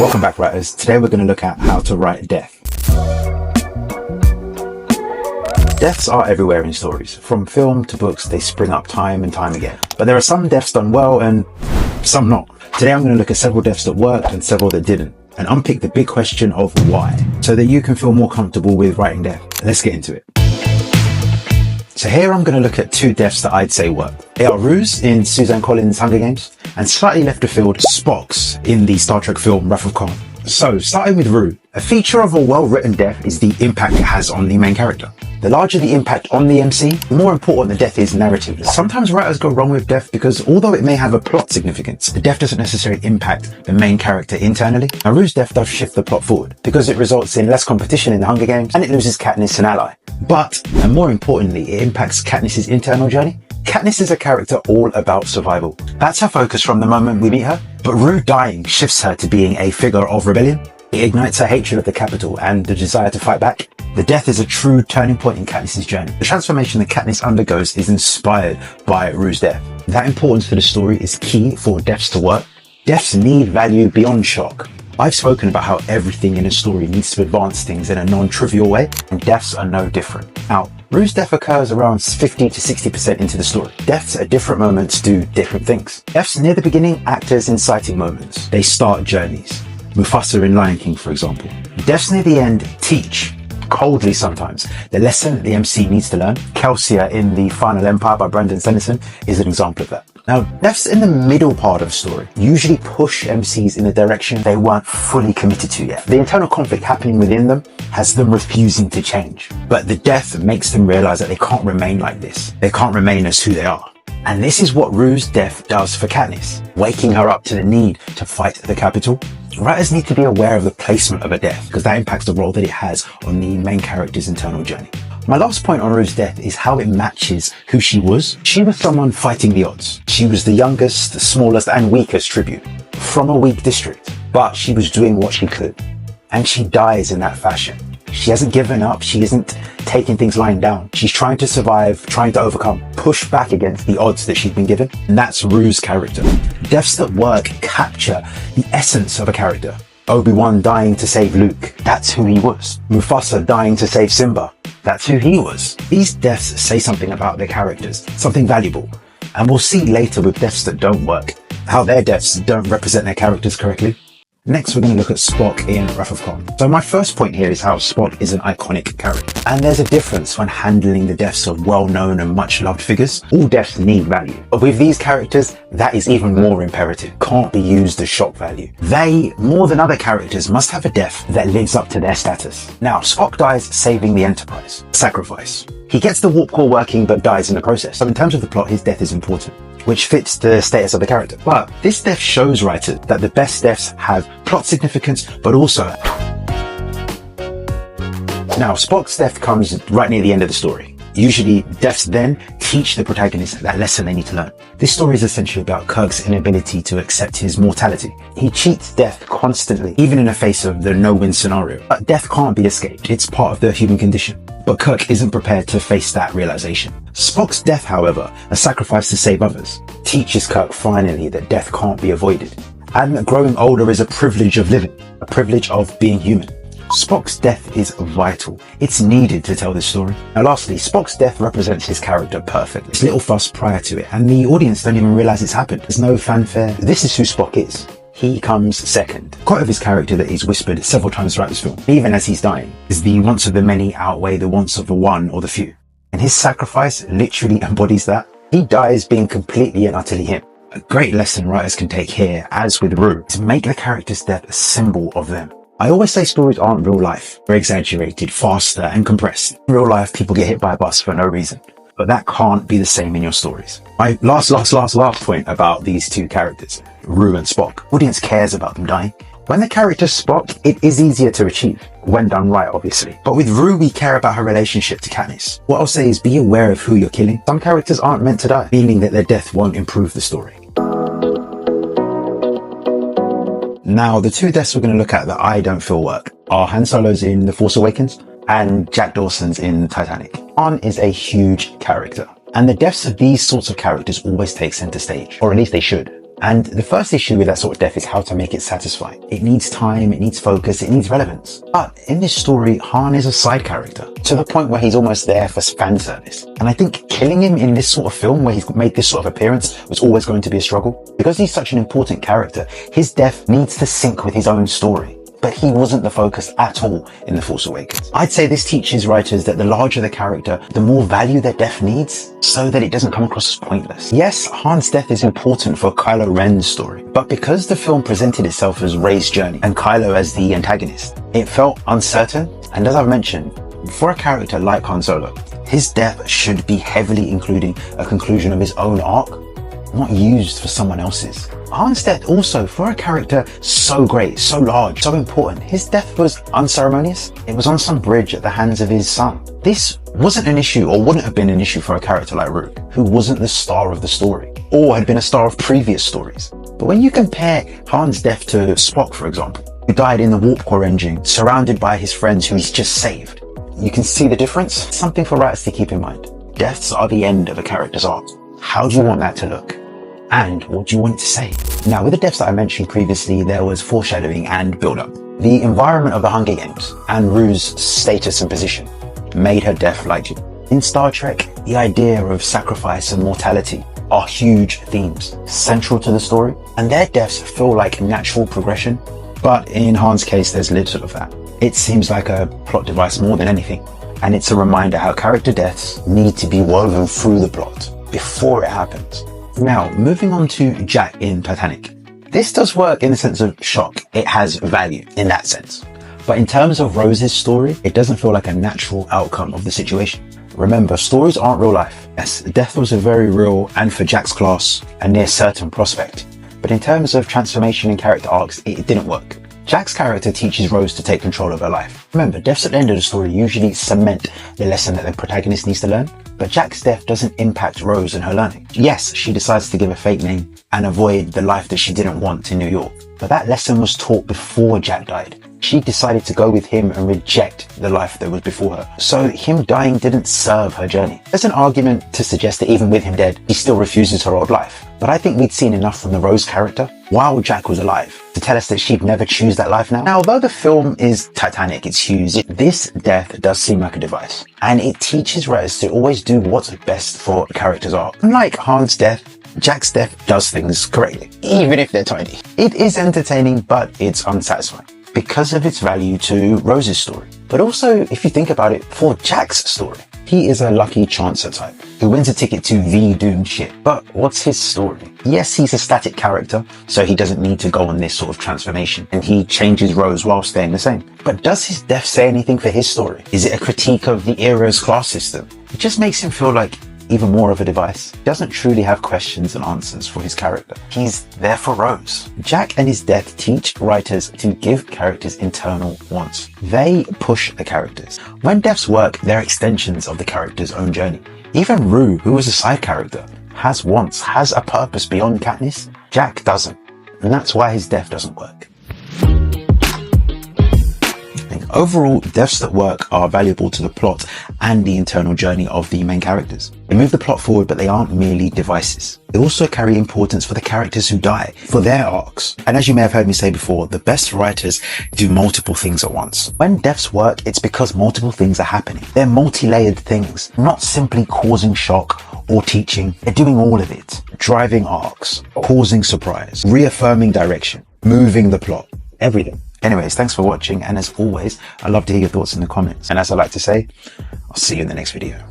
Welcome back, writers. Today we're going to look at how to write death. Deaths are everywhere in stories. From film to books, they spring up time and time again. But there are some deaths done well and some not. Today I'm going to look at several deaths that worked and several that didn't, and unpick the big question of why, so that you can feel more comfortable with writing death. Let's get into it. So here I'm going to look at two deaths that I'd say work. They are Rue's in Suzanne Collins' Hunger Games, and slightly left of field, Spock's in the Star Trek film Wrath of Khan. So starting with Rue, a feature of a well-written death is the impact it has on the main character. The larger the impact on the MC, the more important the death is narratively. Sometimes writers go wrong with death because although it may have a plot significance, the death doesn't necessarily impact the main character internally. Now Rue's death does shift the plot forward because it results in less competition in the Hunger Games and it loses Katniss an ally. But, and more importantly, it impacts Katniss's internal journey. Katniss is a character all about survival. That's her focus from the moment we meet her, but Rue dying shifts her to being a figure of rebellion. It ignites her hatred of the Capitol and the desire to fight back. The death is a true turning point in Katniss's journey. The transformation that Katniss undergoes is inspired by Rue's death. That importance to the story is key for deaths to work. Deaths need value beyond shock. I've spoken about how everything in a story needs to advance things in a non-trivial way, and deaths are no different. Now, Rue's death occurs around 50 to 60% into the story. Deaths at different moments do different things. Deaths near the beginning act as inciting moments. They start journeys. Mufasa in Lion King, for example. Deaths near the end teach, coldly sometimes, the lesson that the MC needs to learn. Kelsier in The Final Empire by Brandon Sanderson is an example of that. Now, deaths in the middle part of a story usually push MCs in a direction they weren't fully committed to yet. The internal conflict happening within them has them refusing to change. But the death makes them realize that they can't remain like this. They can't remain as who they are. And this is what Rue's death does for Katniss, waking her up to the need to fight the Capitol. Writers need to be aware of the placement of a death because that impacts the role that it has on the main character's internal journey. My last point on Rue's death is how it matches who she was. She was someone fighting the odds. She was the youngest, the smallest and weakest tribute from a weak district, but she was doing what she could. And she dies in that fashion. She hasn't given up. She isn't taking things lying down. She's trying to survive, trying to overcome, push back against the odds that she's been given. And that's Rue's character. Deaths that work capture the essence of a character. Obi-Wan dying to save Luke. That's who he was. Mufasa dying to save Simba. That's who he was. These deaths say something about their characters, something valuable. And we'll see later with deaths that don't work, how their deaths don't represent their characters correctly. Next, we're going to look at Spock in Wrath of Khan. So my first point here is how Spock is an iconic character. And there's a difference when handling the deaths of well-known and much-loved figures. All deaths need value. But with these characters, that is even more imperative. Can't be used as shock value. They, more than other characters, must have a death that lives up to their status. Now, Spock dies saving the Enterprise. Sacrifice. He gets the warp core working but dies in the process. So in terms of the plot, his death is important, which fits the status of the character. But this death shows writers that the best deaths have plot significance, but also... Now, Spock's death comes right near the end of the story. Usually, deaths then teach the protagonist that lesson they need to learn. This story is essentially about Kirk's inability to accept his mortality. He cheats death constantly, even in the face of the no-win scenario. But death can't be escaped. It's part of the human condition. But Kirk isn't prepared to face that realization. Spock's death, however, a sacrifice to save others, teaches Kirk finally that death can't be avoided, and that growing older is a privilege of living, a privilege of being human. Spock's death is vital. It's needed to tell this story. Now lastly, Spock's death represents his character perfectly. There's little fuss prior to it, and the audience don't even realize it's happened. There's no fanfare. This is who Spock is. He comes second. Quote of his character that is whispered several times throughout this film, even as he's dying, is the wants of the many outweigh the wants of the one or the few. And his sacrifice literally embodies that. He dies being completely and utterly him. A great lesson writers can take here, as with Rue, to make the character's death a symbol of them. I always say stories aren't real life. They're exaggerated, faster and compressed. In real life, people get hit by a bus for no reason. But that can't be the same in your stories. My last point about these two characters, Rue and Spock. Audience cares about them dying. When the character's Spock, it is easier to achieve, when done right, obviously. But with Rue, we care about her relationship to Katniss. What I'll say is be aware of who you're killing. Some characters aren't meant to die, meaning that their death won't improve the story. Now, the two deaths we're going to look at that I don't feel work are Han Solo's in The Force Awakens and Jack Dawson's in Titanic. Han is a huge character, and the deaths of these sorts of characters always take center stage, or at least they should. And the first issue with that sort of death is how to make it satisfying. It needs time, it needs focus, it needs relevance. But in this story, Han is a side character to the point where he's almost there for fan service. And I think killing him in this sort of film where he's made this sort of appearance was always going to be a struggle. Because he's such an important character, his death needs to sync with his own story. But he wasn't the focus at all in The Force Awakens. I'd say this teaches writers that the larger the character, the more value their death needs, so that it doesn't come across as pointless. Yes, Han's death is important for Kylo Ren's story, but because the film presented itself as Rey's journey and Kylo as the antagonist, it felt uncertain. And as I've mentioned, for a character like Han Solo, his death should be heavily including a conclusion of his own arc, not used for someone else's. Han's death also, for a character so great, so large, so important, his death was unceremonious. It was on some bridge at the hands of his son. This wasn't an issue, or wouldn't have been an issue for a character like Rook, who wasn't the star of the story, or had been a star of previous stories. But when you compare Han's death to Spock, for example, who died in the warp core engine, surrounded by his friends who he's just saved, you can see the difference. Something for writers to keep in mind. Deaths are the end of a character's arc. How do you want that to look? And what do you want it to say? Now, with the deaths that I mentioned previously, there was foreshadowing and build-up. The environment of the Hunger Games and Rue's status and position made her death likely. In Star Trek, the idea of sacrifice and mortality are huge themes central to the story, and their deaths feel like natural progression. But in Han's case, there's little of that. It seems like a plot device more than anything, and it's a reminder how character deaths need to be woven through the plot before it happens. Now, moving on to Jack in Titanic. This does work in the sense of shock. It has value in that sense. But in terms of Rose's story, it doesn't feel like a natural outcome of the situation. Remember, stories aren't real life. Yes, death was a very real, and for Jack's class, a near certain prospect. But in terms of transformation and character arcs, it didn't work. Jack's character teaches Rose to take control of her life. Remember, deaths at the end of the story usually cement the lesson that the protagonist needs to learn, but Jack's death doesn't impact Rose and her learning. Yes, she decides to give a fake name and avoid the life that she didn't want in New York, but that lesson was taught before Jack died. She decided to go with him and reject the life that was before her. So him dying didn't serve her journey. There's an argument to suggest that even with him dead, he still refuses her old life. But I think we'd seen enough from the Rose character while Jack was alive to tell us that she'd never choose that life now. Now, although the film is Titanic, it's huge, this death does seem like a device. And it teaches writers to always do what's best for a character's arc. Unlike Han's death, Jack's death does things correctly, even if they're tiny. It is entertaining, but it's unsatisfying because of its value to Rose's story. But also, if you think about it, for Jack's story, he is a lucky chancer type who wins a ticket to the doomed ship. But what's his story? Yes, he's a static character, so he doesn't need to go on this sort of transformation, and he changes Rose while staying the same. But does his death say anything for his story? Is it a critique of the era's class system? It just makes him feel like even more of a device. He doesn't truly have questions and answers for his character. He's there for Rose. Jack and his death teach writers to give characters internal wants. They push the characters. When deaths work, they're extensions of the character's own journey. Even Rue, who was a side character, has wants, has a purpose beyond Katniss. Jack doesn't. And that's why his death doesn't work. Overall, deaths that work are valuable to the plot and the internal journey of the main characters. They move the plot forward, but they aren't merely devices. They also carry importance for the characters who die, for their arcs. And as you may have heard me say before, the best writers do multiple things at once. When deaths work, it's because multiple things are happening. They're multi-layered things, not simply causing shock or teaching. They're doing all of it. Driving arcs, causing surprise, reaffirming direction, moving the plot, everything. Anyways, thanks for watching, and as always, I'd love to hear your thoughts in the comments. And as I like to say, I'll see you in the next video.